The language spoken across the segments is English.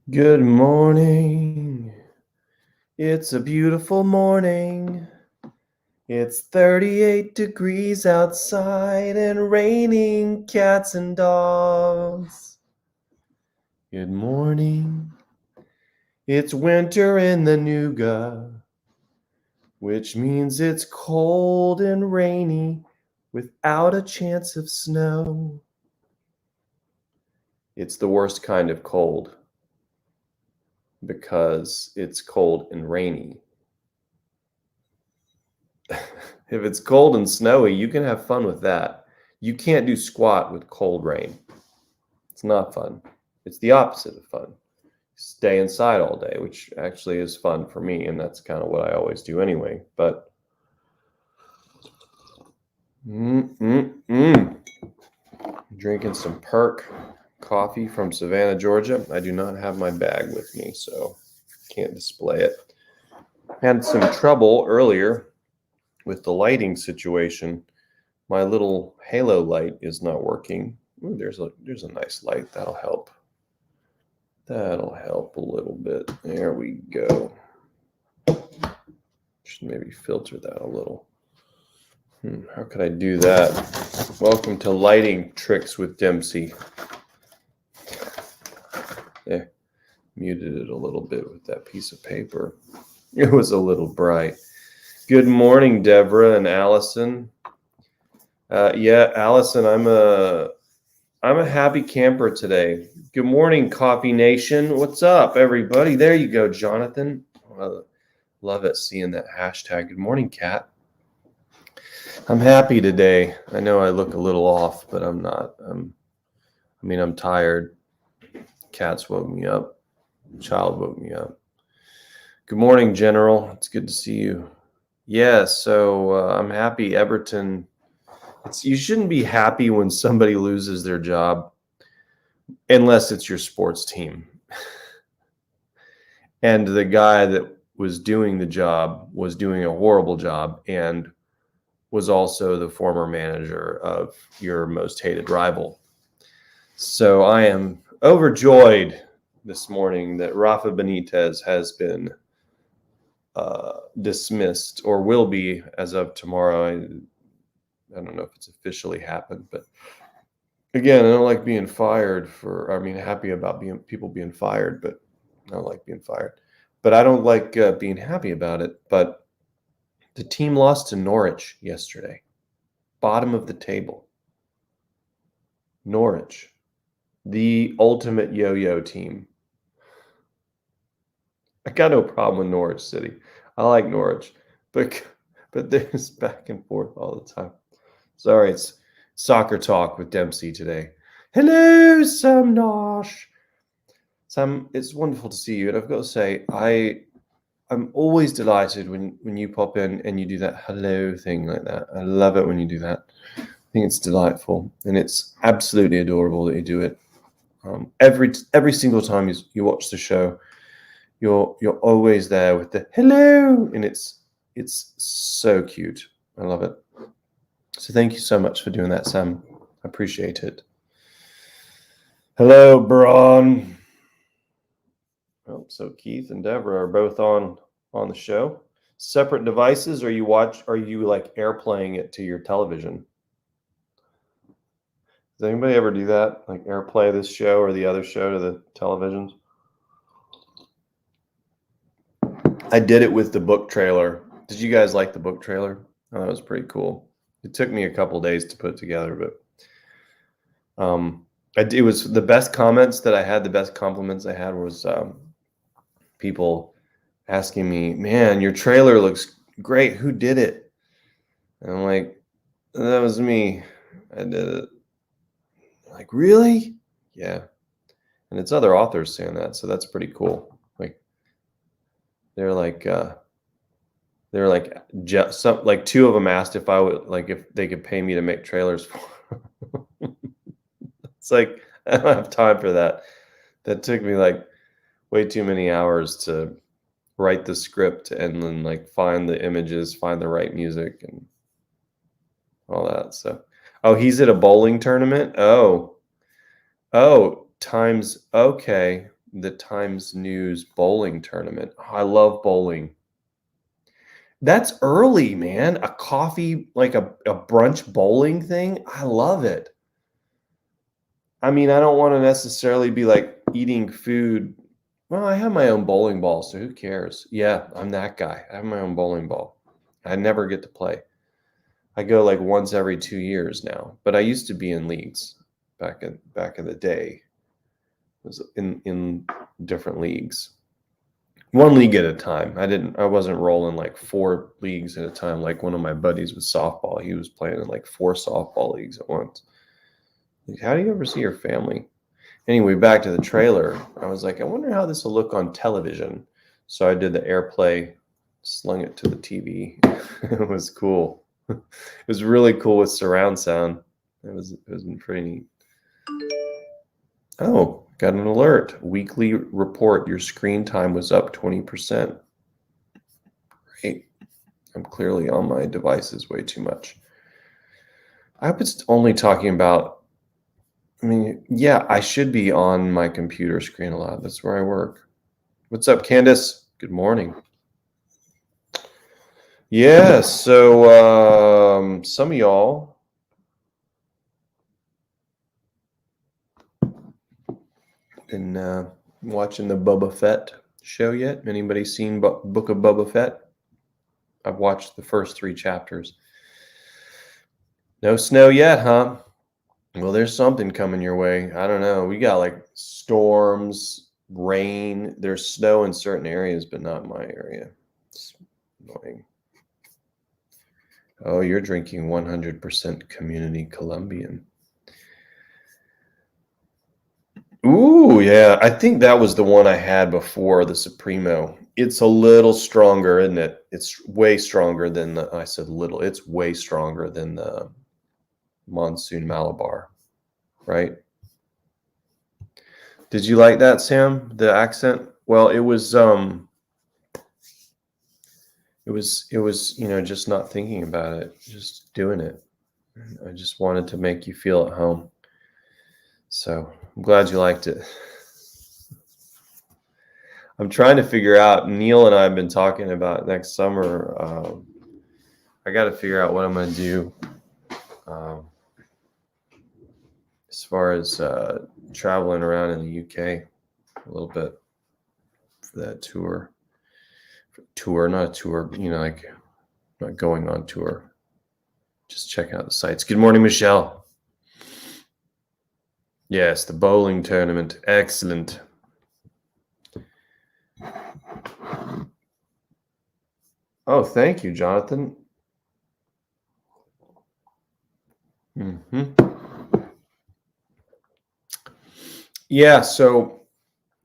Good morning. It's a beautiful morning. It's 38 degrees outside and raining cats and dogs. Good morning. It's winter in the Nuga, which means it's cold and rainy without a chance of snow. It's the worst kind of cold because it's cold and rainy. If it's cold and snowy, you can have fun with that. You can't do squat with cold rain. It's not fun. It's the opposite of fun. Stay inside all day, which actually is fun for me, and that's kind of what I always do anyway. But drinking some Perk coffee from Savannah, Georgia. I do not have my bag with me, so can't display it. Had some trouble earlier with the lighting situation. My little halo light is not working. Ooh, there's a nice light. That'll help. That'll help a little bit. There we go. Should maybe filter that a little. How could I do that? Welcome to Lighting Tricks with Dempsey. There, muted it a little bit with that piece of paper. It was a little bright. Good morning, Deborah and Allison. Yeah, Allison, I'm a happy camper today. Good morning, Coffee Nation. What's up, everybody? There you go, Jonathan. Love it seeing that hashtag. Good morning, Kat. I'm happy today. I know I look a little off, but I'm not. I'm tired. Cats woke me up. Child woke me up. Good morning, General. It's good to see you. Yeah, so I'm happy Everton. You shouldn't be happy when somebody loses their job unless it's your sports team. And the guy that was doing the job was doing a horrible job and was also the former manager of your most hated rival. So I am overjoyed this morning that Rafa Benitez has been dismissed, or will be as of tomorrow. I don't know if it's officially happened, but again, I don't like being fired happy about people being fired, but I don't like being fired. But I don't like being happy about it. But the team lost to Norwich yesterday, bottom of the table. Norwich, the ultimate yo-yo team. I got no problem with Norwich City. I like Norwich, but there's back and forth all the time. Sorry, it's soccer talk with Dempsey today. Hello, Sam Nosh. Sam, it's wonderful to see you, and I've got to say, I'm always delighted when you pop in and you do that hello thing like that. I love it when you do that. I think it's delightful, and it's absolutely adorable that you do it. Every single time you watch the show, you're always there with the hello, and it's so cute. I love it. So thank you so much for doing that, Sam. I appreciate it. Hello, Braun. Oh, so Keith and Deborah are both on the show. Separate devices, or are you like airplaying it to your television? Does anybody ever do that? Like airplay this show or the other show to the televisions? I did it with the book trailer. Did you guys like the book trailer? Oh, that was pretty cool. It took me a couple days to put it together, but it was the best comments that I had. The best compliments I had was people asking me, "Man, your trailer looks great. Who did it?" And I'm like, "That was me. I did it." Like, really? Yeah. And it's other authors saying that, so that's pretty cool. Like, they're like two of them asked if I would, like, if they could pay me to make trailers for them. It's like, I don't have time for that. That took me like way too many hours to write the script and then like find the images, find the right music and all that. So, oh, he's at a bowling tournament. Oh, times. Okay. the Times News bowling tournament. I love bowling. That's early, man. A coffee, like a brunch bowling thing. I love it. I mean, I don't want to necessarily be like eating food. Well, I have my own bowling ball, so who cares? Yeah, I'm that guy. I have my own bowling ball. I never get to play. I go like once every 2 years now, but I used to be in leagues back in the day. I was in different leagues. One league at a time. I wasn't rolling like 4 leagues at a time like one of my buddies with softball. He was playing in like 4 softball leagues at once. Like, how do you ever see your family? Anyway, back to the trailer. I was like, I wonder how this will look on television. So I did the AirPlay, slung it to the TV. It was cool. It was really cool with surround sound. It was pretty neat. Oh, got an alert. Weekly report. Your screen time was up 20%. Great. I'm clearly on my devices way too much. I was only talking about, I mean, yeah, I should be on my computer screen a lot. That's where I work. What's up, Candace? Good morning. Yeah, so some of y'all been watching the Boba Fett show yet? Anybody seen Book of Boba Fett? I've watched the first 3 chapters. No snow yet, huh? Well, there's something coming your way. I don't know. We got like storms, rain. There's snow in certain areas, but not in my area. It's annoying. Oh, you're drinking 100% Community Colombian. Ooh, yeah. I think that was the one I had before, the Supremo. It's a little stronger, isn't it? It's way stronger than I said little. It's way stronger than the Monsoon Malabar, right? Did you like that, Sam? The accent? Well, it was, just not thinking about it, just doing it. I just wanted to make you feel at home. So I'm glad you liked it. I'm trying to figure out, Neil and I have been talking about next summer. I got to figure out what I'm going to do as far as traveling around in the UK a little bit for that tour. Not a tour, like not going on tour. Just checking out the sites. Good morning, Michelle. Yes, the bowling tournament. Excellent. Oh, thank you, Jonathan. Yeah, so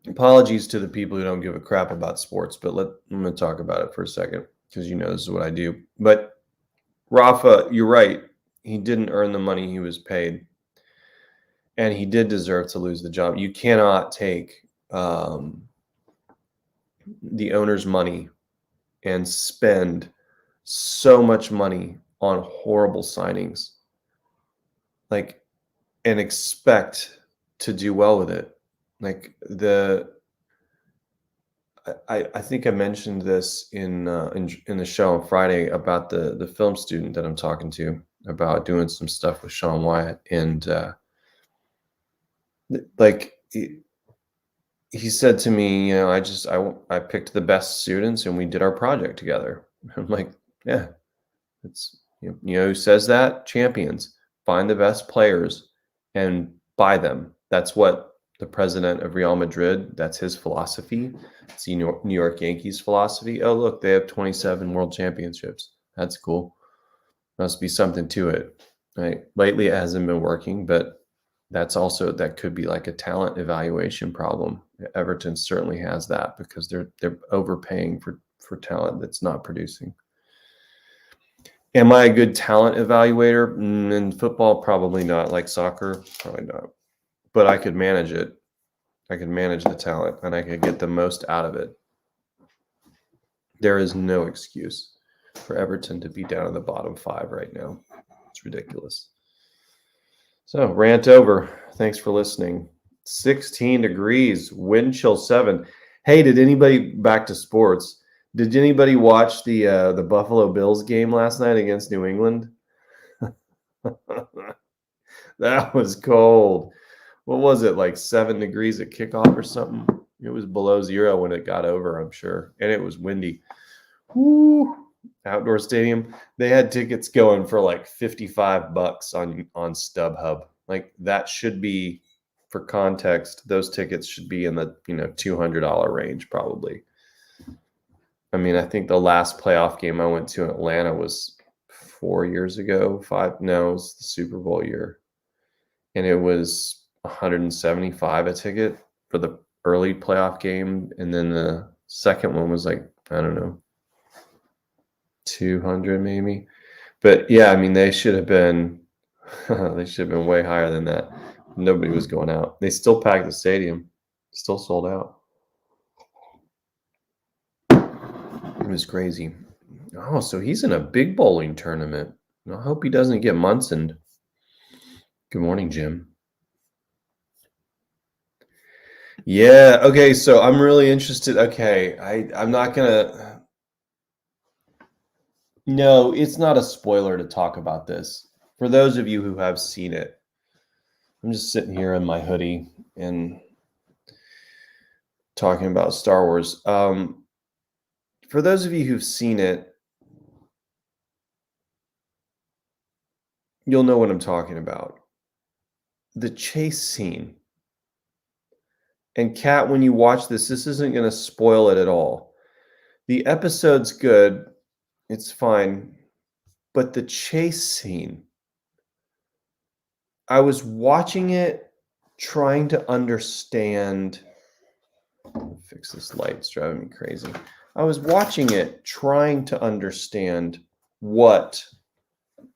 apologies to the people who don't give a crap about sports, but I'm going to talk about it for a second because this is what I do. But Rafa, you're right. He didn't earn the money he was paid, and he did deserve to lose the job. You cannot take the owner's money and spend so much money on horrible signings, and expect to do well with it. I think I mentioned this in the show on Friday about the film student that I'm talking to about doing some stuff with Sean Wyatt, and he said to me, I picked the best students and we did our project together. I'm like, yeah, it's who says that? Champions. Find the best players and buy them. That's what the president of Real Madrid, that's his philosophy. It's the New York Yankees philosophy. Oh, look, they have 27 world championships. That's cool. Must be something to it. Right? Lately, it hasn't been working, but that could be like a talent evaluation problem. Everton certainly has that because they're overpaying for talent that's not producing. Am I a good talent evaluator? In football, probably not. Like soccer, probably not. But I could manage it. I could manage the talent and I could get the most out of it. There is no excuse for Everton to be down in the bottom 5 right now. It's ridiculous. So, rant over. Thanks for listening. 16 degrees, wind chill 7. Hey, did anybody, back to sports, did anybody watch the Buffalo Bills game last night against New England? That was cold. What was it, like 7 degrees at kickoff or something? It was below 0 when it got over, I'm sure. And it was windy. Woo! Outdoor stadium. They had tickets going for like $55 on StubHub. Like that should be, for context, those tickets should be in the $200 range probably. I mean, I think the last playoff game I went to in Atlanta was 4 years ago. No, it was the Super Bowl year. And it was $175 a ticket for the early playoff game. And then the second one was like, I don't know, 200 maybe. But yeah, I mean, they should have been way higher than that. Nobody was going out. They still packed the stadium, still sold out. It was crazy. Oh, so he's in a big bowling tournament. I hope he doesn't get Munsoned. Good morning, Jim. Yeah, okay, so I'm really interested. Okay, I'm not gonna. No, it's not a spoiler to talk about this. For those of you who have seen it, I'm just sitting here in my hoodie and talking about Star Wars. For those of you who've seen it, you'll know what I'm talking about. The chase scene. And Kat, when you watch this isn't going to spoil it at all. The episode's good. It's fine. But the chase scene, I was watching it trying to understand. Fix this light. It's driving me crazy. I was watching it trying to understand what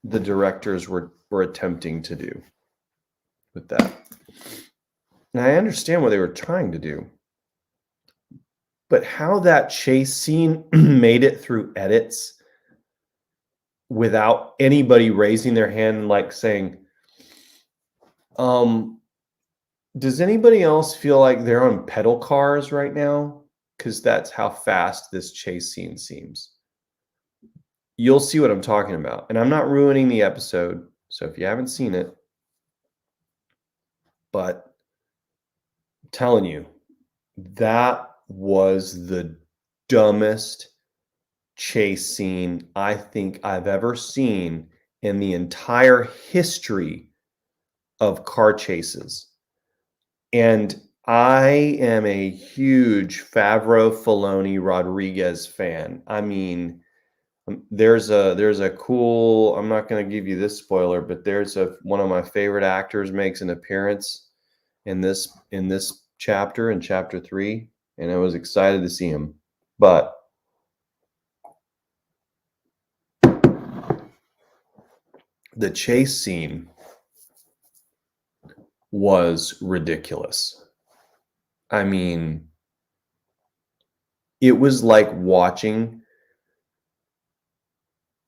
the directors were attempting to do with that. And I understand what they were trying to do. But how that chase scene made it through edits without anybody raising their hand and like saying, does anybody else feel like they're on pedal cars right now? Because that's how fast this chase scene seems. You'll see what I'm talking about. And I'm not ruining the episode. So if you haven't seen it, but I'm telling you, that was the dumbest chase scene I think I've ever seen in the entire history of car chases. And I am a huge Favreau, Filoni, Rodriguez fan. I mean, there's a cool, I'm not going to give you this spoiler, but there's one of my favorite actors makes an appearance in this chapter, in chapter 3, and I was excited to see him. But the chase scene was ridiculous. I mean, it was like watching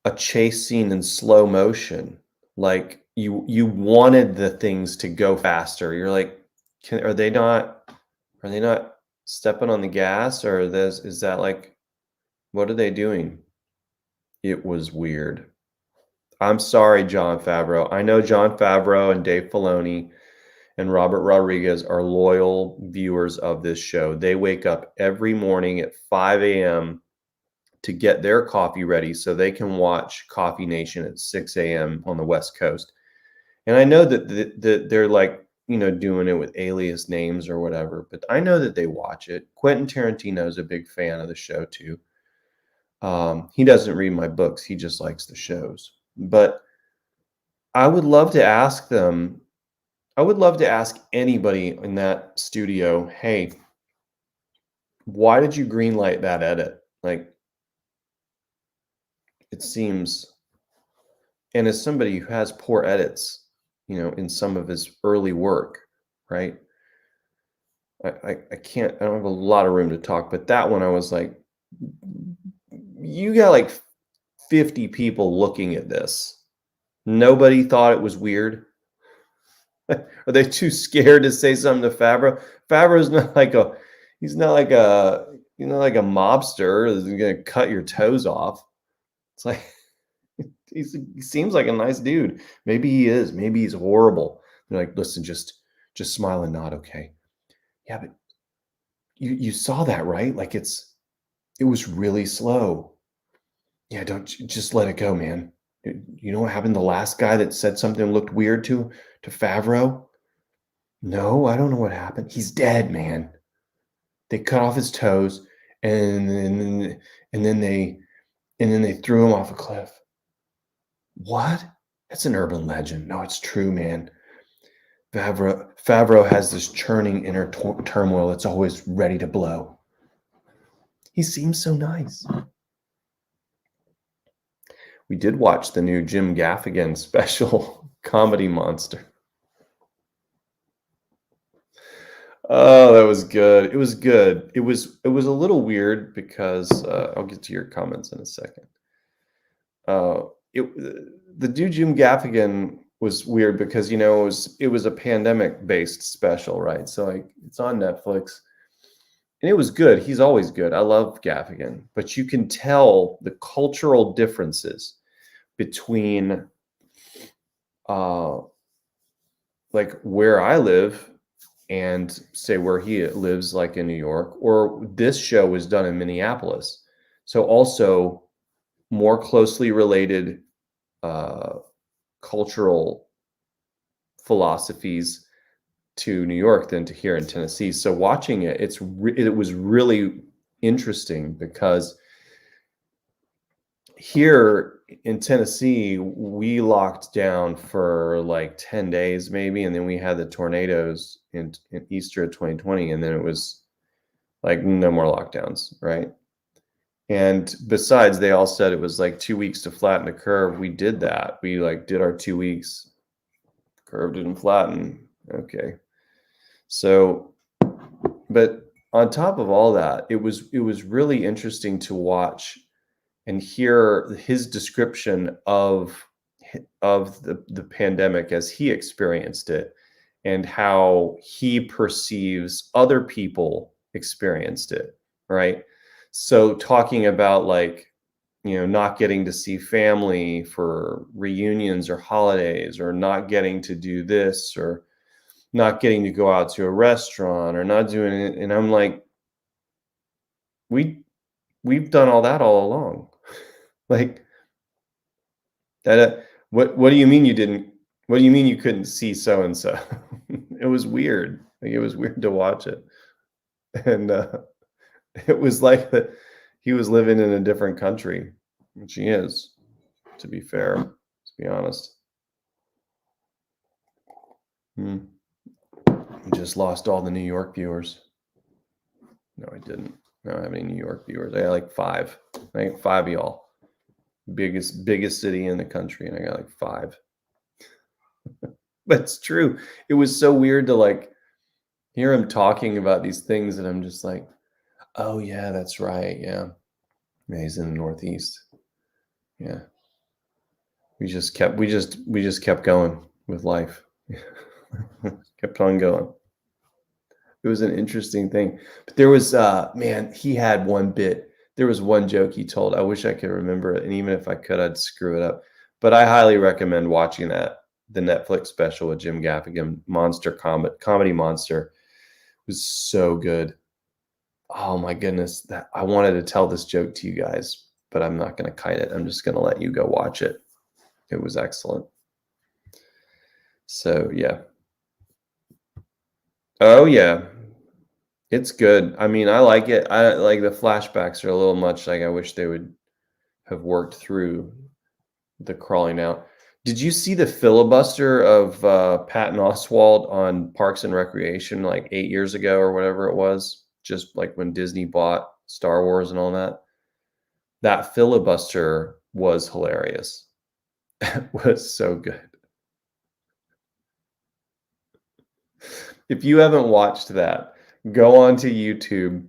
a chase scene in slow motion. Like you wanted the things to go faster. You're like, are they not stepping on the gas, or is that like, what are they doing? It was weird. I'm sorry, Jon Favreau. I know Jon Favreau and Dave Filoni and Robert Rodriguez are loyal viewers of this show. They wake up every morning at 5 a.m. to get their coffee ready so they can watch Coffee Nation at 6 a.m. on the West Coast. And I know that they're like, doing it with alias names or whatever, but I know that they watch it. Quentin Tarantino is a big fan of the show too. He doesn't read my books. He just likes the shows. But I would love to ask them, I would love to ask anybody in that studio, hey, why did you greenlight that edit? Like, it seems, and as somebody who has poor edits, in some of his early work, right? I don't have a lot of room to talk, but that one I was like, you got like 50 people looking at this. Nobody thought it was weird. Are they too scared to say something to Favreau? Favreau's not like a he's not like a like a mobster who's gonna cut your toes off. It's like he seems like a nice dude. Maybe he is. Maybe he's horrible. They're like, listen, just smile and nod, okay? Yeah, but you saw that, right? Like it was really slow. Yeah, don't just let it go, man. You know what happened? The last guy that said something looked weird to Favreau? No, I don't know what happened. He's dead, man. They cut off his toes and then and then they and then they threw him off a cliff. What? That's an urban legend. No, it's true, man. Favreau has this churning inner turmoil that's always ready to blow. He seems so nice. We did watch the new Jim Gaffigan special, Comedy Monster. Oh, that was good. It was good. It was a little weird because I'll get to your comments in a second. It the dude Jim Gaffigan was weird because it was a pandemic based special, right? So like it's on Netflix. And it was good. He's always good. I love Gaffigan, but you can tell the cultural differences between like where I live and say where he lives, like in New York, or this show was done in Minneapolis. So also more closely related cultural philosophies to New York than to here in Tennessee. So watching it, it was really interesting because here in Tennessee, we locked down for like 10 days maybe, and then we had the tornadoes in Easter of 2020, and then it was like no more lockdowns, right? And besides, they all said it was like 2 weeks to flatten the curve. We did that. We like did our 2 weeks. Curve didn't flatten. Okay. So, but on top of all that, it was really interesting to watch and hear his description of the pandemic as he experienced it and how he perceives other people experienced it, right? So talking about like, not getting to see family for reunions or holidays, or not getting to do this, or not getting to go out to a restaurant, or not doing it. And I'm like, we've done all that all along. Like that. What do you mean you didn't? What do you mean you couldn't see so and so? It was weird. Like it was weird to watch it, and it was like that he was living in a different country, which he is. To be fair, to be honest. We just lost all the New York viewers. No, I didn't. I don't have any New York viewers. I got like 5. I got 5 of y'all. Biggest city in the country, and I got like 5. But it's true. It was so weird to like hear him talking about these things, and I'm just like, oh yeah, that's right. Yeah. Yeah, he's in the Northeast. Yeah. We just kept going with life. Kept on going. It was an interesting thing. But there was man, he had one bit. There was one joke he told. I wish I could remember it, and even if I could, I'd screw it up. But I highly recommend watching that. The Netflix special with Jim Gaffigan, Comedy Monster. It was so good. Oh my goodness, that I wanted to tell this joke to you guys, but I'm not going to kite it. I'm just going to let you go watch it. It was excellent. So yeah. Oh yeah. It's good. I mean, I like it. I like the flashbacks are a little much. Like I wish they would have worked through the crawling out. Did you see the filibuster of Patton Oswalt on Parks and Recreation like 8 years ago or whatever it was? Just like when Disney bought Star Wars and all that. That filibuster was hilarious. It was so good. If you haven't watched that, go onto YouTube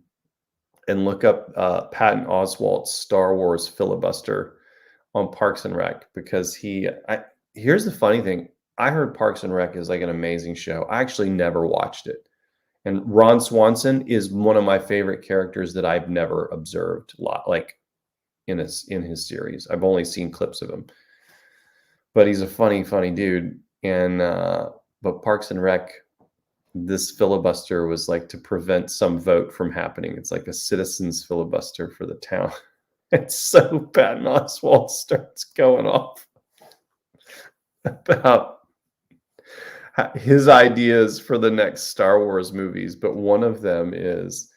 and look up Patton Oswalt's Star Wars filibuster on Parks and Rec, because here's the funny thing. I heard Parks and Rec is like an amazing show. I actually never watched it. And Ron Swanson is one of my favorite characters that I've never observed like in his series. I've only seen clips of him. But he's a funny, funny dude. And but Parks and Rec, this filibuster was like to prevent some vote from happening. It's like a citizen's filibuster for the town. It's so Patton Oswalt starts going off about his ideas for the next Star Wars movies, but one of them is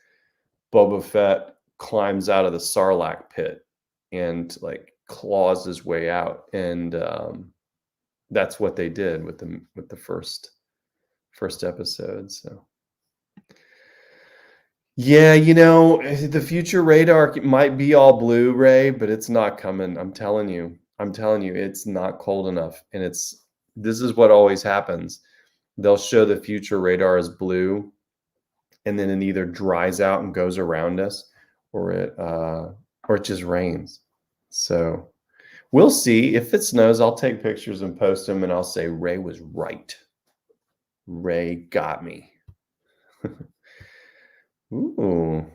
Boba Fett climbs out of the Sarlacc pit and like claws his way out, and that's what they did with the first episode. So yeah, the future radar might be all blue, Ray, but it's not coming. I'm telling you, it's not cold enough, and this is what always happens. They'll show the future radar as blue, and then it either dries out and goes around us, or it just rains. So we'll see. If it snows, I'll take pictures and post them, and I'll say Ray was right. Ray got me. Ooh.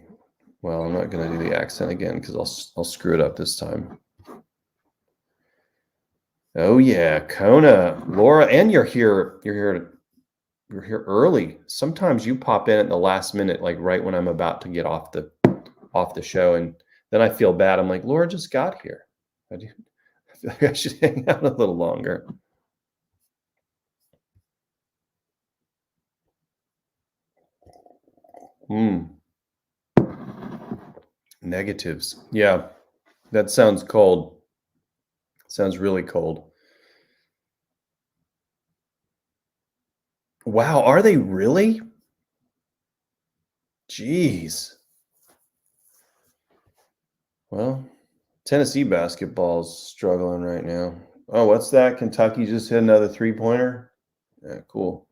Well, I'm not going to do the accent again because I'll screw it up this time. Oh yeah, Kona, Laura, and you're here early. Sometimes you pop in at the last minute, like right when I'm about to get off the show, and then I feel bad. I'm like, Laura just got here. I feel like I should hang out a little longer. Negatives. Yeah, that sounds cold. Sounds really cold. Wow, are they really? Jeez. Well, Tennessee basketball's struggling right now. Oh, what's that? Kentucky just hit another three-pointer? Yeah, cool.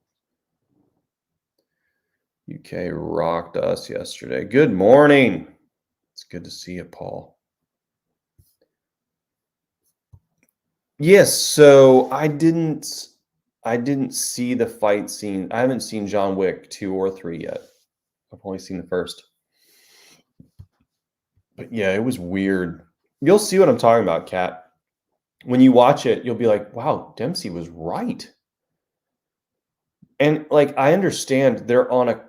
UK rocked us yesterday. Good morning. It's good to see you, Paul. Yes, so I didn't see the fight scene. I haven't seen John Wick 2 or 3 yet. I've only seen the first. But yeah, it was weird. You'll see what I'm talking about, Kat. When you watch it, you'll be like, wow, Dempsey was right. And like, I understand they're on a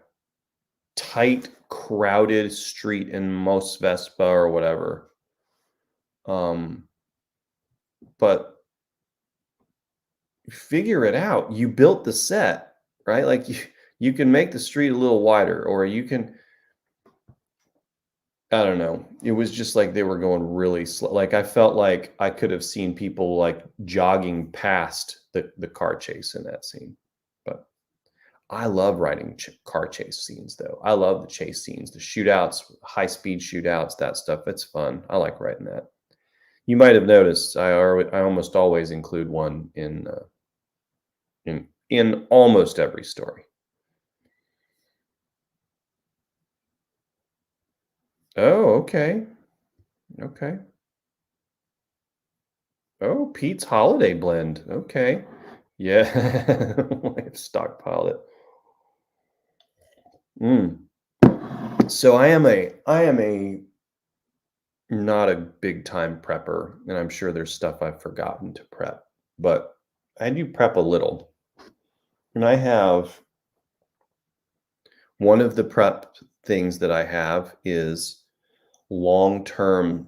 tight, crowded street in Mos Vespa or whatever. But figure it out. You built the set, right? Like you can make the street a little wider, or you can, I don't know. It was just like they were going really slow. Like I felt like I could have seen people like jogging past the car chase in that scene. But I love writing car chase scenes, though. I love the chase scenes, the shootouts, high speed shootouts, that stuff. It's fun. I like writing that. You might have noticed I almost always include one in almost every story. Oh, okay. Okay. Oh, Pete's Holiday Blend. Okay. Yeah. I've stockpiled it. So I am a not a big time prepper, and I'm sure there's stuff I've forgotten to prep, but I do prep a little. And I have one of the prep things that I have is long-term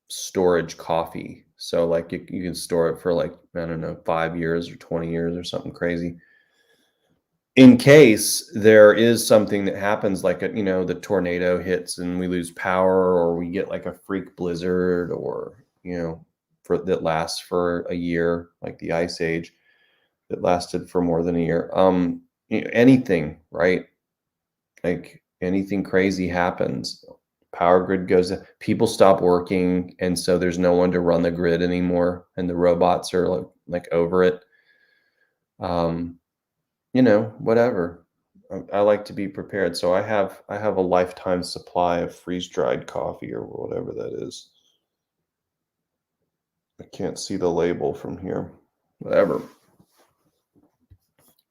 storage coffee. So like you can store it for like, I don't know, 5 years or 20 years or something crazy. In case there is something that happens, like the tornado hits and we lose power, or we get like a freak blizzard, or that lasts for a year, like the Ice Age that lasted for more than a year. Anything, right? Like anything crazy happens, power grid goes, people stop working, and so there's no one to run the grid anymore, and the robots are like over it. Whatever. I like to be prepared. So I have a lifetime supply of freeze-dried coffee or whatever that is. I can't see the label from here. Whatever.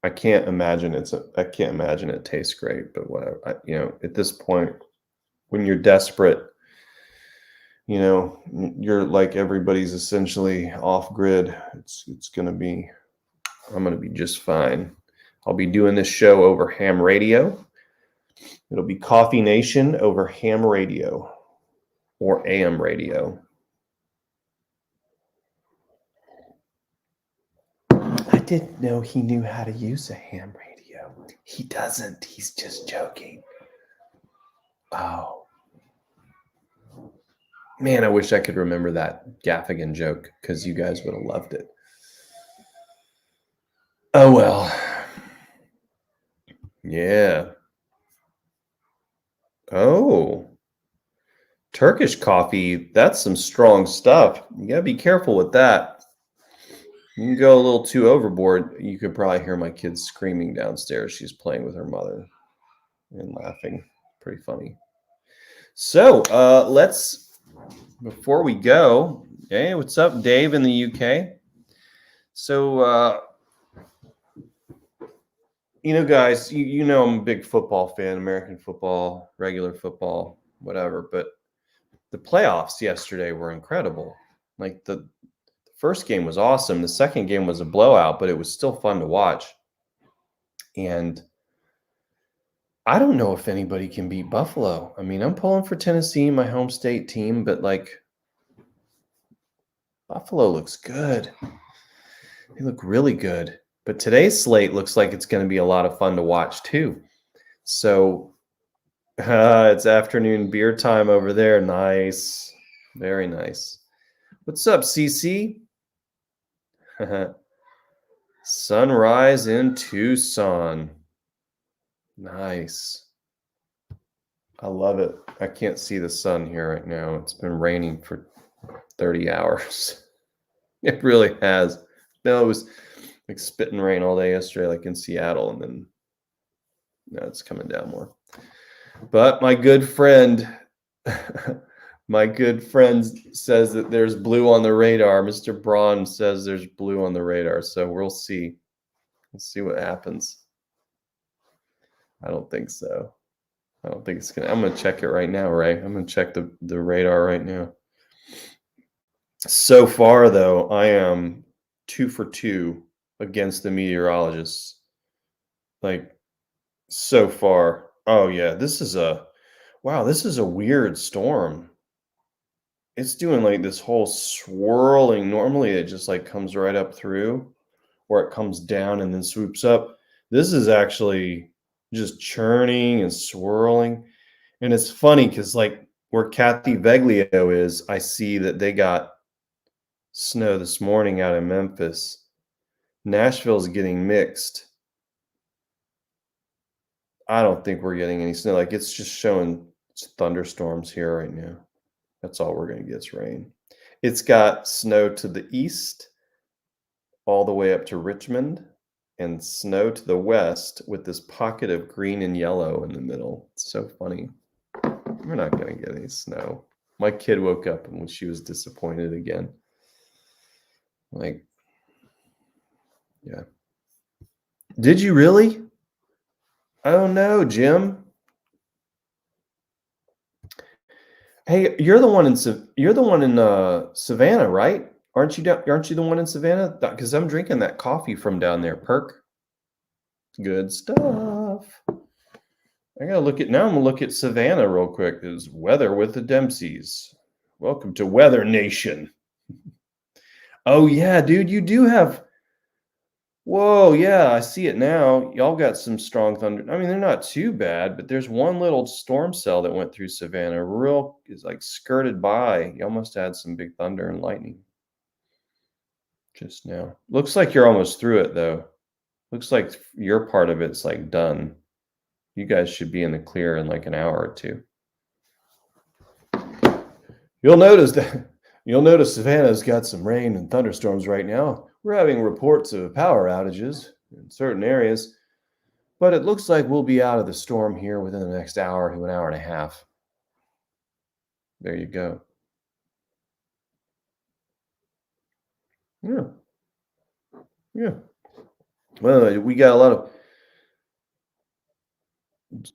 I can't imagine I can't imagine it tastes great, but whatever. At this point, when you're desperate, you're like everybody's essentially off grid. I'm gonna be just fine. I'll be doing this show over ham radio. It'll be Coffee Nation over ham radio or AM radio. I didn't know he knew how to use a ham radio. He doesn't. He's just joking. Oh. Man, I wish I could remember that Gaffigan joke because you guys would have loved it. Oh, well. Yeah. Oh. Turkish coffee, that's some strong stuff. You got to be careful with that. You can go a little too overboard. You could probably hear my kids screaming downstairs. She's playing with her mother and laughing. Pretty funny. So before we go, hey, what's up, Dave in the UK? So, guys, you know I'm a big football fan, American football, regular football, whatever. But the playoffs yesterday were incredible. Like the first game was awesome. The second game was a blowout, but it was still fun to watch. And I don't know if anybody can beat Buffalo. I mean, I'm pulling for Tennessee, my home state team, but Buffalo looks good. They look really good. But today's slate looks like it's going to be a lot of fun to watch too. So it's afternoon beer time over there. Nice. Very nice. What's up, CC? Sunrise in Tucson. Nice. I love it. I can't see the sun here right now. It's been raining for 30 hours. It really has. No, it was like spitting rain all day yesterday, like in Seattle, and then now it's coming down more. But my good friend says that there's blue on the radar. Mr. Braun says there's blue on the radar. So we'll see. We'll see what happens. I don't think so. I don't think it's gonna. I'm gonna check it right now, Ray. I'm gonna check the radar right now. So far, though, I am 2 for 2 against the meteorologists. Like so far. Oh yeah, this is a weird storm. It's doing like this whole swirling. Normally it just like comes right up through, or it comes down and then swoops up. This is actually just churning and swirling. And it's funny because like where Kathy Veglio is, I see that they got snow this morning out in Memphis. Nashville's getting mixed. I don't think we're getting any snow. Like it's just showing thunderstorms here right now. That's all we're going to get is rain. It's got snow to the east, all the way up to Richmond, and snow to the west with this pocket of green and yellow in the middle. It's so funny. We're not going to get any snow. My kid woke up and she was disappointed again. Like, yeah. Did you really? Oh no, Jim. Hey, you're the one in Savannah, right? Aren't you the one in Savannah? Because I'm drinking that coffee from down there. Perk. Good stuff. I'm gonna look at Savannah real quick. Is weather with the Dempseys. Welcome to Weather Nation. Oh yeah, dude, you do have. Whoa, yeah, I see it now. Y'all got some strong thunder. I mean, they're not too bad, but there's one little storm cell that went through Savannah. Is like skirted by. Y'all must have had some big thunder and lightning just now. Looks like you're almost through it though. Looks like your part of it's like done. You guys should be in the clear in like an hour or two. You'll notice Savannah's got some rain and thunderstorms right now. We're having reports of power outages in certain areas, but it looks like we'll be out of the storm here within the next hour to an hour and a half. There you go. Yeah. Yeah. Well, we got a lot of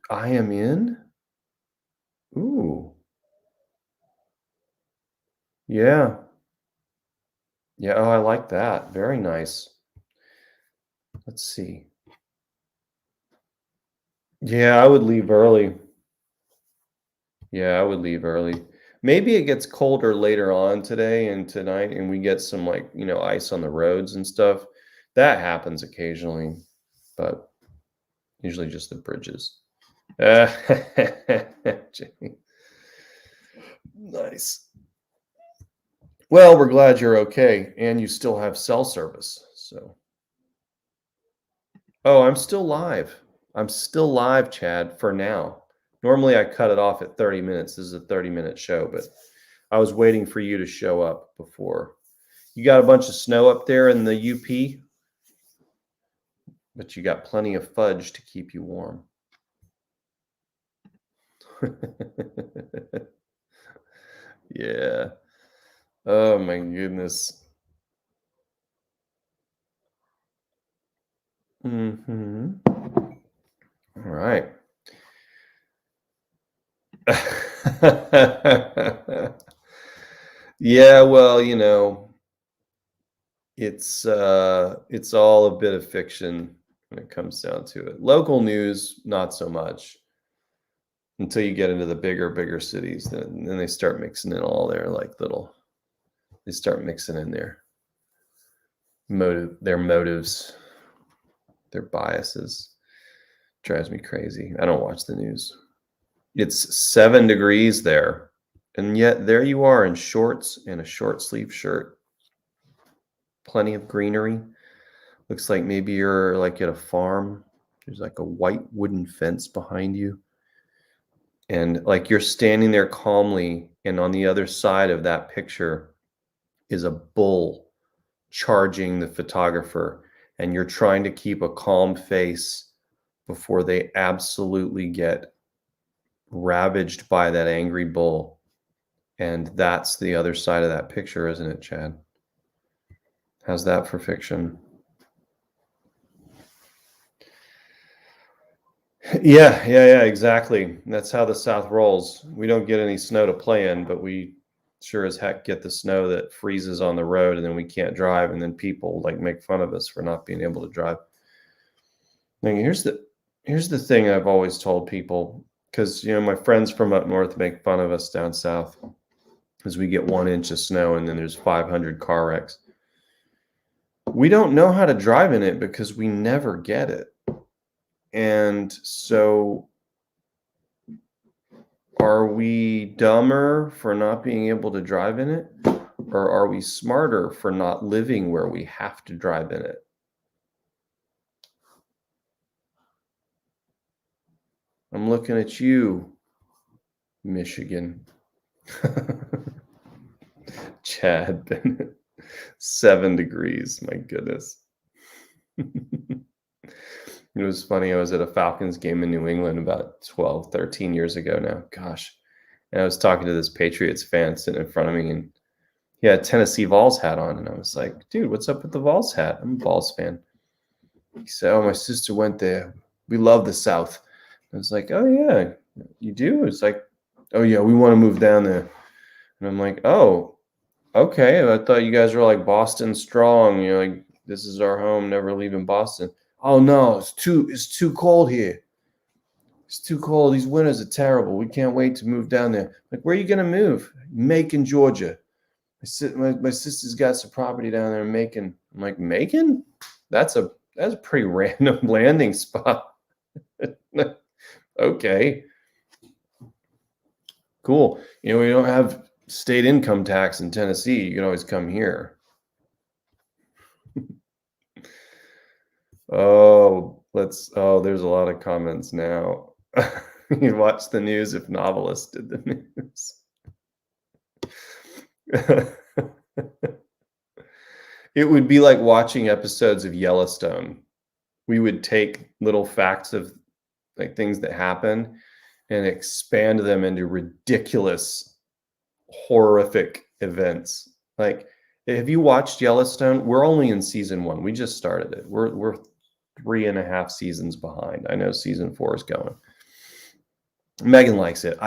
I am in? Ooh, yeah. Yeah, oh, I like that. Very nice. Let's see. Yeah, I would leave early. Yeah, I would leave early. Maybe it gets colder later on today and tonight, and we get some, like, ice on the roads and stuff. That happens occasionally, but usually just the bridges. Jamie. Nice. Well, we're glad you're okay, and you still have cell service. So, oh, I'm still live. I'm still live, Chad, for now. Normally, I cut it off at 30 minutes. This is a 30-minute show, but I was waiting for you to show up before. You got a bunch of snow up there in the UP, but you got plenty of fudge to keep you warm. Yeah. Oh my goodness. Mhm. All right. Yeah, well, it's all a bit of fiction when it comes down to it. Local news, not so much until you get into the bigger cities. Then they start mixing in all their like little. They start mixing in their motives, their biases. Drives me crazy. I don't watch the news. It's 7 degrees there, and yet there you are in shorts and a short sleeve shirt. Plenty of greenery. Looks like maybe you're like at a farm. There's like a white wooden fence behind you. And like you're standing there calmly, and on the other side of that picture is a bull charging the photographer, and you're trying to keep a calm face before they absolutely get ravaged by that angry bull. And that's the other side of that picture, isn't it, Chad? How's that for fiction? Yeah, exactly. That's how the South rolls. We don't get any snow to play in, but we sure as heck get the snow that freezes on the road, and then we can't drive, and then people like make fun of us for not being able to drive. Now, here's the thing I've always told people, because my friends from up north make fun of us down south, as we get 1 inch of snow and then there's 500 car wrecks. We don't know how to drive in it because we never get it. And so are we dumber for not being able to drive in it? Or are we smarter for not living where we have to drive in it? I'm looking at you, Michigan. Chad Bennett. 7 degrees. My goodness. It was funny. I was at a Falcons game in New England about 12, 13 years ago now. Gosh. And I was talking to this Patriots fan sitting in front of me, and he had a Tennessee Vols hat on. And I was like, dude, what's up with the Vols hat? I'm a Vols fan. He said, oh, my sister went there. We love the South. I was like, oh, yeah, you do? It's like, oh, yeah, we want to move down there. And I'm like, oh, okay. I thought you guys were like Boston strong. Like, this is our home, never leaving Boston. Oh, no, it's too cold here. It's too cold. These winters are terrible. We can't wait to move down there. Like, where are you going to move? Macon, Georgia. My sister's got some property down there in Macon. I'm like, Macon? That's a pretty random landing spot. Okay. Cool. We don't have state income tax in Tennessee. You can always come here. There's a lot of comments now. You watch the news if novelists did the news. It would be like watching episodes of Yellowstone. We would take little facts of like things that happen and expand them into ridiculous, horrific events. Like, have you watched Yellowstone? We're only in season 1. We just started it. We're 3.5 seasons behind. I know season 4 is going. Megan likes it.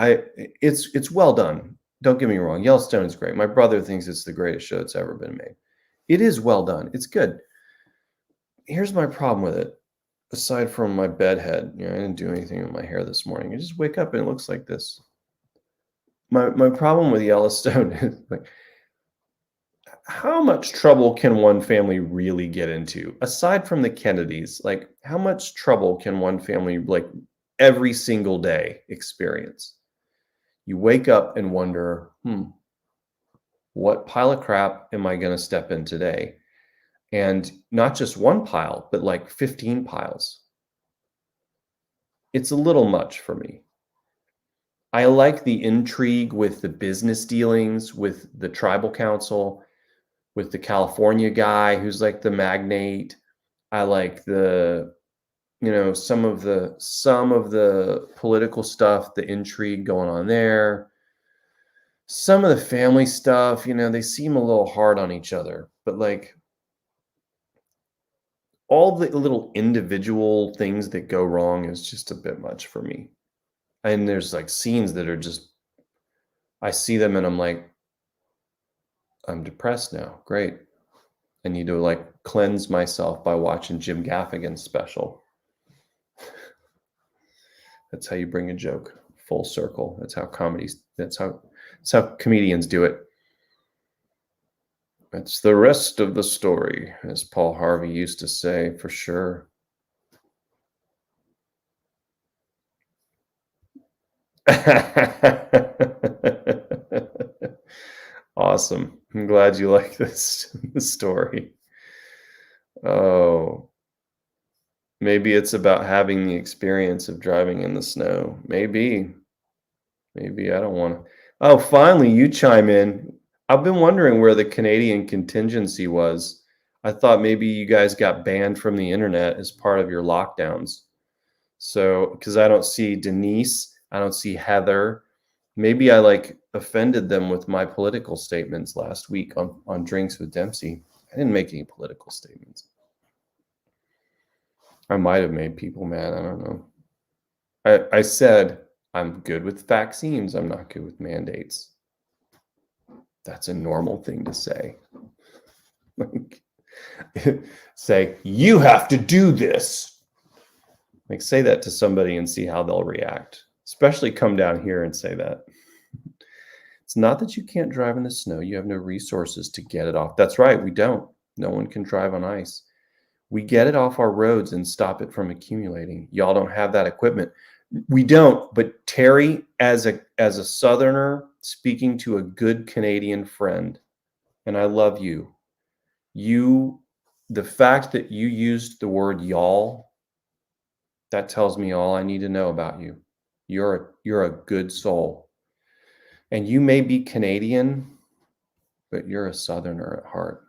It's well done. Don't get me wrong. Yellowstone is great. My brother thinks it's the greatest show that's ever been made. It is well done. It's good. Here's my problem with it. Aside from my bedhead, I didn't do anything with my hair this morning. I just wake up and it looks like this. My problem with Yellowstone is like, how much trouble can one family really get into? Aside from the Kennedys, like how much trouble can one family like every single day experience? You wake up and wonder, what pile of crap am I going to step in today? And not just one pile, but like 15 piles. It's a little much for me. I like the intrigue with the business dealings with the tribal council, with the California guy who's like the magnate. I like the, some of the political stuff, the intrigue going on there. Some of the family stuff, they seem a little hard on each other, but like all the little individual things that go wrong is just a bit much for me. And there's like scenes that are just, I see them and I'm like, I'm depressed now. Great. I need to like cleanse myself by watching Jim Gaffigan's special. That's how you bring a joke full circle. That's how comedians do it. It's the rest of the story, as Paul Harvey used to say, for sure. Awesome. I'm glad you like this story. Oh, maybe it's about having the experience of driving in the snow. Maybe I don't want to. Oh, finally, you chime in. I've been wondering where the Canadian contingency was. I thought maybe you guys got banned from the internet as part of your lockdowns. So, because I don't see Denise, I don't see Heather. Maybe I like offended them with my political statements last week on Drinks with Dempsey. I didn't make any political statements. I might have made people mad. I don't know. I said I'm good with vaccines. I'm not good with mandates. That's a normal thing to say. Like, say, you have to do this. Like, say that to somebody and see how they'll react. Especially come down here and say that. It's not that you can't drive in the snow. You have no resources to get it off. That's right. We don't. No one can drive on ice. We get it off our roads and stop it from accumulating. Y'all don't have that equipment. We don't. But Terry, as a Southerner speaking to a good Canadian friend, and I love you, the fact that you used the word y'all, that tells me all I need to know about you. You're a good soul. And you may be Canadian, but you're a Southerner at heart.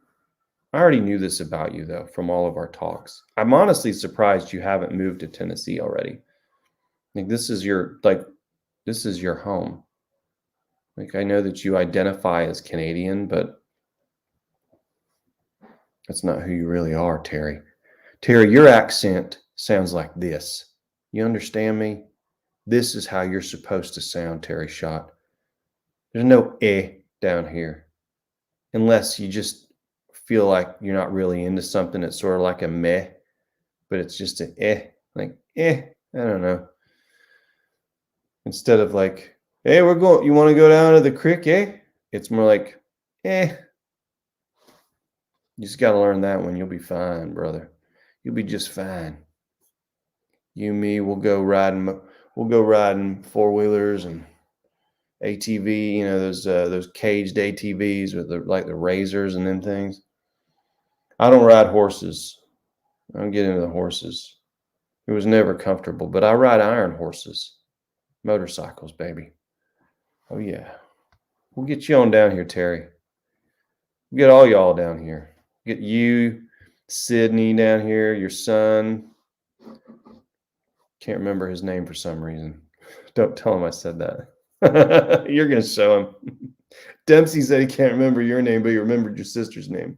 I already knew this about you, though, from all of our talks. I'm honestly surprised you haven't moved to Tennessee already. Like, this is your home. Like, I know that you identify as Canadian, but that's not who you really are, Terry. Terry, your accent sounds like this. You understand me? This is how you're supposed to sound, Terry Schott. There's no down here. Unless you just feel like you're not really into something. It's sort of like a meh, but it's just an like I don't know. Instead of like, hey, you want to go down to the creek, It's more like, You just got to learn that one. You'll be fine, brother. You'll be just fine. You and me, we'll go riding four-wheelers and ATV, those caged ATVs with the razors and them things. I don't ride horses. I don't get into the horses. It was never comfortable, but I ride iron horses. Motorcycles, baby. Oh, yeah. We'll get you on down here, Terry. We'll get all y'all down here. Get you, Sydney down here, your son. Can't remember his name for some reason. Don't tell him I said that. You're going to show him. Dempsey said he can't remember your name, but he remembered your sister's name.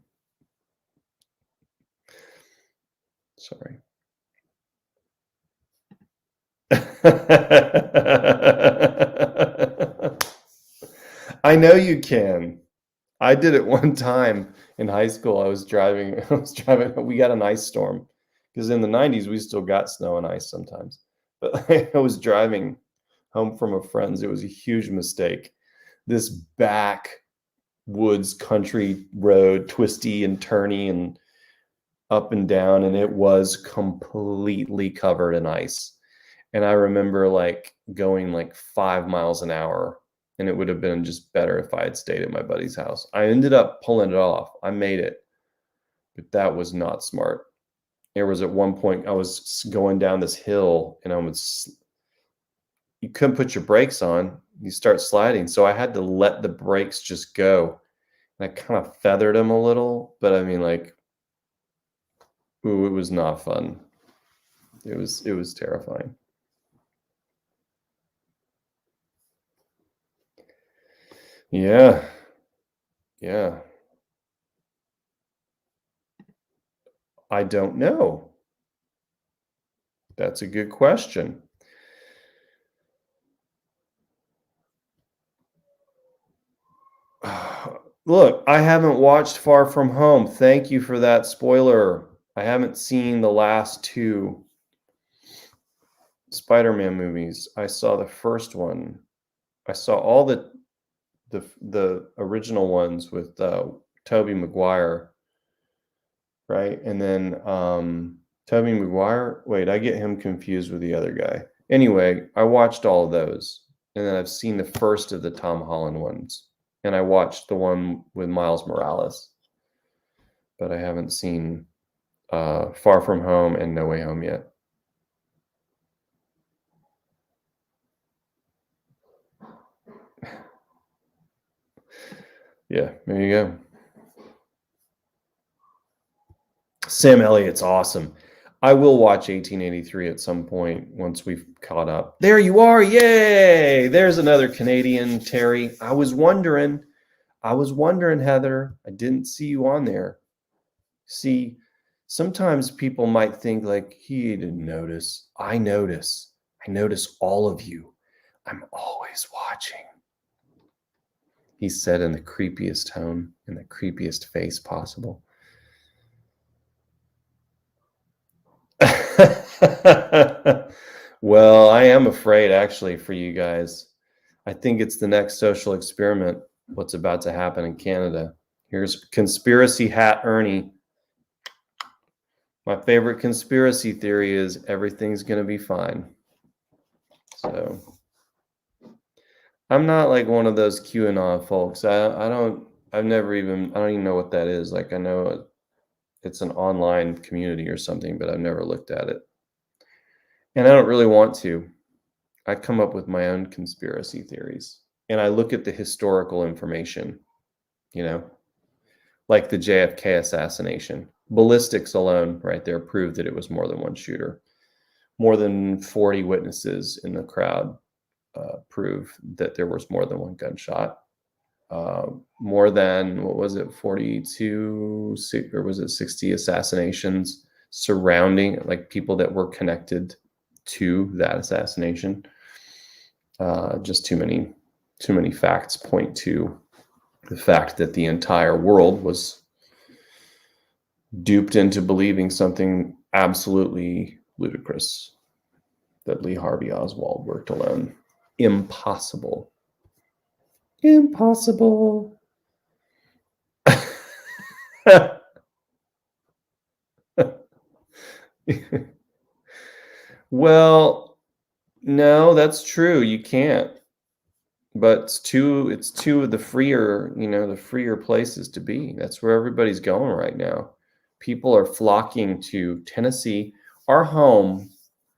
Sorry. I know you can. I did it one time in high school. I was driving. We got an ice storm because in the 90s we still got snow and ice sometimes. But I was driving home from a friend's. It was a huge mistake. This backwoods country road, twisty and turny and up and down, and it was completely covered in ice. And I remember like going like 5 miles an hour, and it would have been just better if I had stayed at my buddy's house. I ended up pulling it off. I made it, but that was not smart. There was at one point I was going down this hill, and you couldn't put your brakes on. You start sliding, so I had to let the brakes just go. And I kind of feathered them a little, but I mean, like, ooh, it was not fun. It was terrifying. Yeah. Yeah. I don't know. That's a good question. Look, I haven't watched Far From Home. Thank you for that spoiler. I haven't seen the last two Spider-Man movies. I saw the first one. I saw all the original ones with Tobey Maguire, right? And then Tobey Maguire. Wait, I get him confused with the other guy. Anyway, I watched all of those, and then I've seen the first of the Tom Holland ones, and I watched the one with Miles Morales, but I haven't seen Far From Home and No Way Home yet. Yeah, there you go. Sam Elliott's awesome. I will watch 1883 at some point once we've caught up. There you are. Yay. There's another Canadian, Terry. I was wondering, Heather. I didn't see you on there. See, sometimes people might think like he didn't notice. I notice. I notice all of you. I'm always watching. He said in the creepiest tone, in the creepiest face possible. Well, I am afraid actually for you guys. I think it's the next social experiment, what's about to happen in Canada. Here's conspiracy hat Ernie. My favorite conspiracy theory is everything's going to be fine. So I'm not like one of those QAnon folks. I don't even know what that is. Like I know it's an online community or something, but I've never looked at it. And I don't really want to. I come up with my own conspiracy theories, and I look at the historical information, you know, like the JFK assassination. Ballistics alone, right there, proved that it was more than one shooter. More than 40 witnesses in the crowd prove that there was more than one gunshot. More than, what was it, 42, or was it 60 assassinations surrounding, like people that were connected to that assassination. Just too many facts point to the fact that the entire world was duped into believing something absolutely ludicrous, that Lee Harvey Oswald worked alone. Impossible. Impossible. Well, no, that's true. You can't. But it's two of the freer, the freer places to be. That's where everybody's going right now. People are flocking to Tennessee. Our home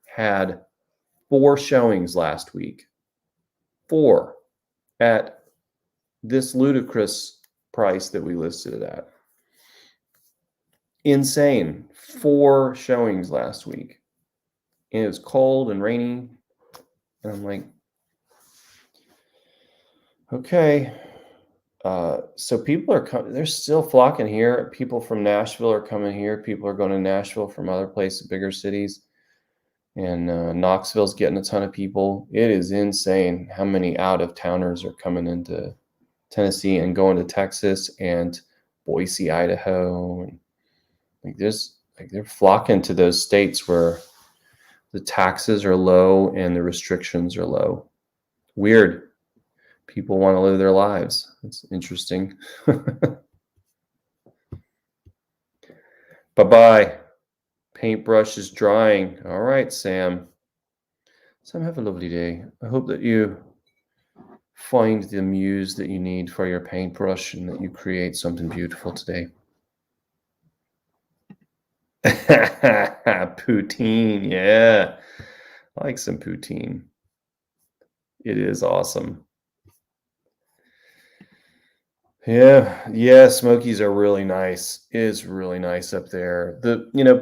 had 4 showings last week. 4 at this ludicrous price that we listed it at. Insane. 4 showings last week. And it was cold and rainy. And I'm like, okay. So people are coming, they're still flocking here. People from Nashville are coming here. People are going to Nashville from other places, bigger cities. And Knoxville's getting a ton of people. It is insane how many out-of-towners are coming into Tennessee and going to Texas and Boise, Idaho. And they're flocking to those states where the taxes are low and the restrictions are low. Weird. People want to live their lives. It's interesting. Bye-bye. Paintbrush is drying. All right, Sam. Sam, have a lovely day. I hope that you find the muse that you need for your paintbrush and that you create something beautiful today. Poutine, yeah. I like some poutine. It is awesome. Yeah, Smokies are really nice. It is really nice up there.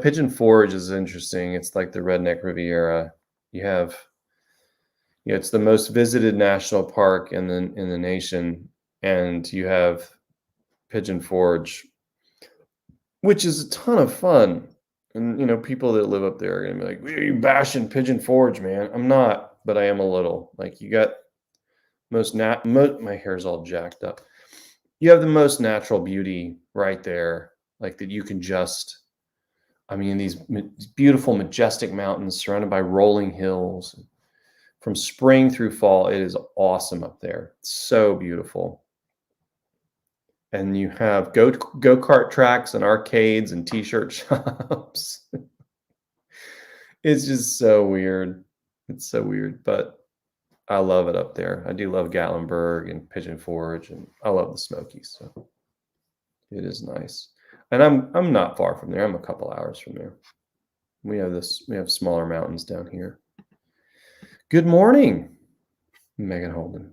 Pigeon Forge is interesting. It's like the Redneck Riviera. It's the most visited national park in the nation, and you have Pigeon Forge, which is a ton of fun. And people that live up there are gonna be like, "Why are you bashing Pigeon Forge, man?" I'm not, but I am a little. Like, you got my hair's all jacked up. You have the most natural beauty right there, like that you can these beautiful, majestic mountains surrounded by rolling hills. From spring through fall, it is awesome up there. It's so beautiful. And you have go-kart tracks and arcades and t-shirt shops. It's just so weird. It's so weird, but I love it up there. I do love Gatlinburg and Pigeon Forge, and I love the Smokies. So it is nice. And I'm not far from there. I'm a couple hours from there. We have smaller mountains down here. Good morning, Megan Holden.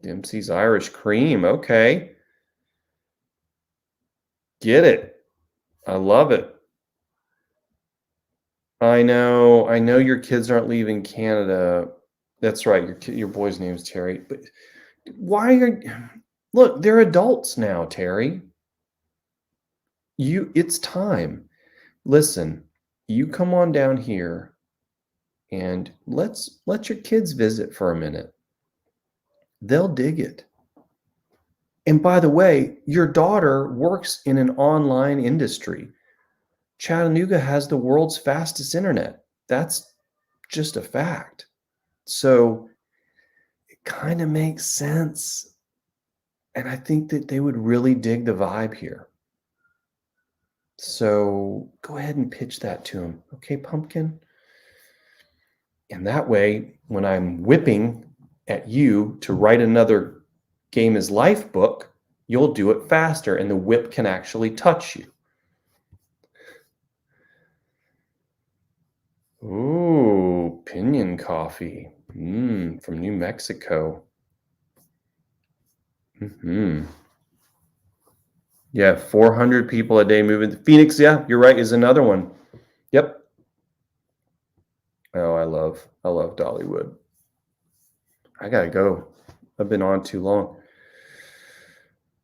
Dempsey's Irish Cream. Okay. Get it. I love it. I know your kids aren't leaving Canada. That's right. Your boy's name's Terry. But look, they're adults now, Terry. It's time. Listen, you come on down here and let your kids visit for a minute. They'll dig it. And by the way, your daughter works in an online industry. Chattanooga has the world's fastest internet. That's just a fact. So it kind of makes sense. And I think that they would really dig the vibe here. So go ahead and pitch that to them. Okay, Pumpkin? And that way, when I'm whipping at you to write another Game is Life book, you'll do it faster and the whip can actually touch you. Ooh, Pinion Coffee. From New Mexico. Yeah, 400 people a day moving. Phoenix, yeah, you're right, is another one. Yep. Oh, I love Dollywood. I gotta go. I've been on too long.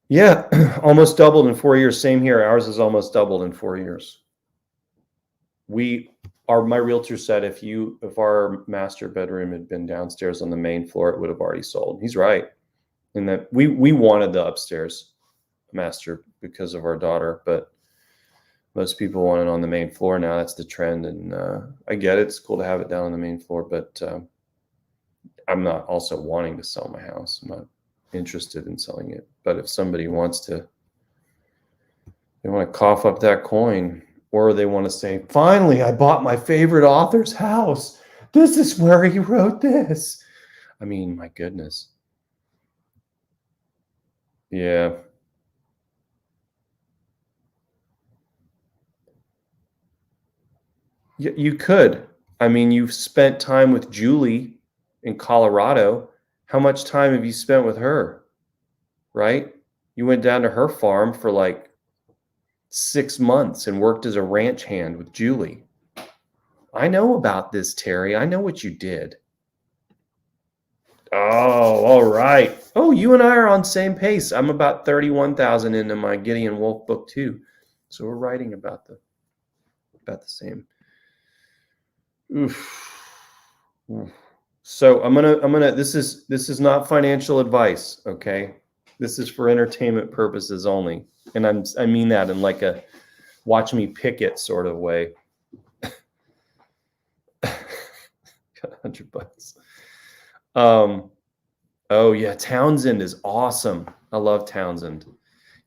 Yeah, almost doubled in 4 years. Same here. Ours is almost doubled in 4 years. My realtor said if our master bedroom had been downstairs on the main floor, it would have already sold. He's right. And that we wanted the upstairs master because of our daughter, but most people want it on the main floor now. That's the trend, and I get it. It's cool to have it down on the main floor, but I'm not also wanting to sell my house. I'm not interested in selling it. But if somebody wants to, they want to cough up that coin, or they want to say, finally, I bought my favorite author's house. This is where he wrote this. I mean, my goodness. Yeah. You could. I mean, you've spent time with Julie in Colorado. How much time have you spent with her? Right? You went down to her farm for like 6 months and worked as a ranch hand with Julie. I know about this, Terry. I know what you did. Oh, all right. Oh, you and I are on same pace. I'm about 31,000 into my Gideon Wolf book too. So we're writing about the same. Oof. So I'm gonna. This is not financial advice, okay? This is for entertainment purposes only, and I mean that in like a watch me pick it sort of way. Got $100. Oh yeah, Townsend is awesome. I love Townsend.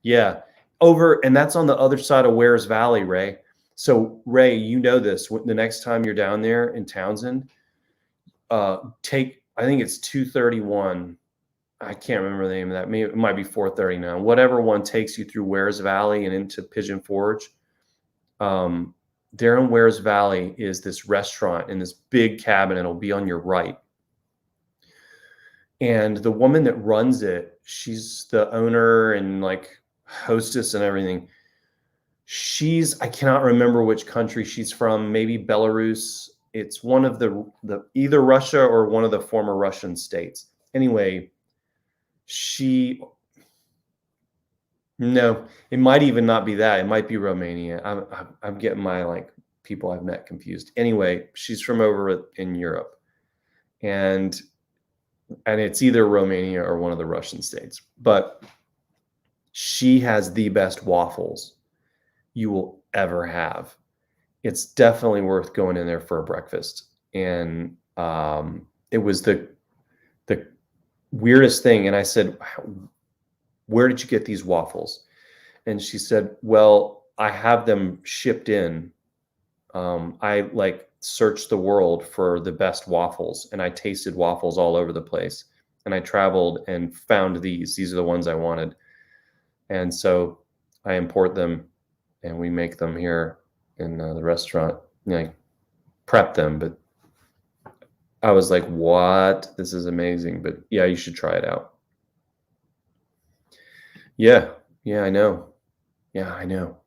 Yeah, and that's on the other side of Wares Valley, Ray. So Ray, you know this. The next time you're down there in Townsend, take, I think it's 231. I can't remember the name of that. Maybe it might be 439. Whatever one takes you through Wares Valley and into Pigeon Forge. There in Wares Valley is this restaurant in this big cabin. It'll be on your right. And the woman that runs it, she's the owner and like hostess and everything. I cannot remember which country she's from, maybe Belarus. It's one of the either Russia or one of the former Russian states. Anyway, no, it might even not be that. It might be Romania. I'm getting my like people I've met confused. Anyway, she's from over in Europe, and it's either Romania or one of the Russian states. But she has the best waffles you will ever have. It's definitely worth going in there for a breakfast. And it was the weirdest thing. And I said, where did you get these waffles? And she said, well, I have them shipped in. I like searched the world for the best waffles, and I tasted waffles all over the place. And I traveled and found these. These are the ones I wanted. And so I import them and we make them here in the restaurant. I prep them, but I was like, what? This is amazing. But yeah, you should try it out. Yeah, I know. Yeah, I know.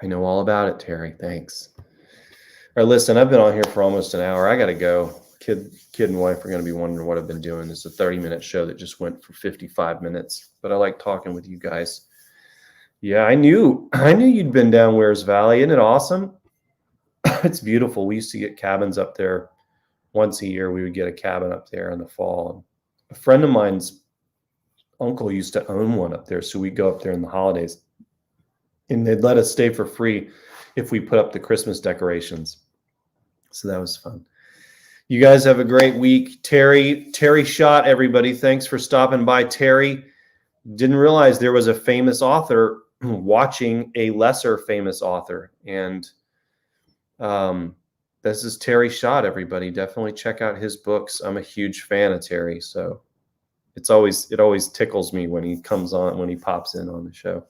I know all about it, Terry. Thanks. All right, listen, I've been on here for almost an hour. I got to go. Kid and wife are going to be wondering what I've been doing. It's a 30-minute show that just went for 55 minutes, but I like talking with you guys. Yeah, I knew you'd been down Wares Valley. Isn't it awesome? It's beautiful. We used to get cabins up there once a year. We would get a cabin up there in the fall. A friend of mine's uncle used to own one up there, so we'd go up there in the holidays, and they'd let us stay for free if we put up the Christmas decorations. So that was fun. You guys have a great week. Terry Schott, everybody. Thanks for stopping by. Terry, didn't realize there was a famous author watching a lesser famous author. And this is Terry Schott, everybody. Definitely check out his books. I'm a huge fan of Terry. So it always tickles me when he comes on, when he pops in on the show.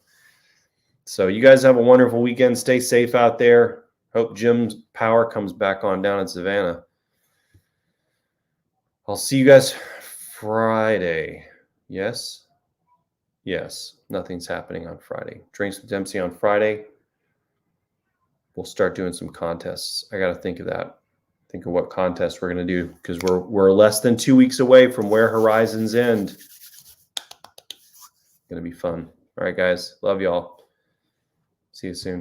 So you guys have a wonderful weekend. Stay safe out there. Hope Jim's power comes back on down in Savannah. I'll see you guys Friday. Yes. Nothing's happening on Friday. Drinks with Dempsey on Friday. We'll start doing some contests. I got to think of that. Think of what contest we're going to do, because we're less than 2 weeks away from Where Horizons End. Going to be fun. All right, guys. Love y'all. See you soon.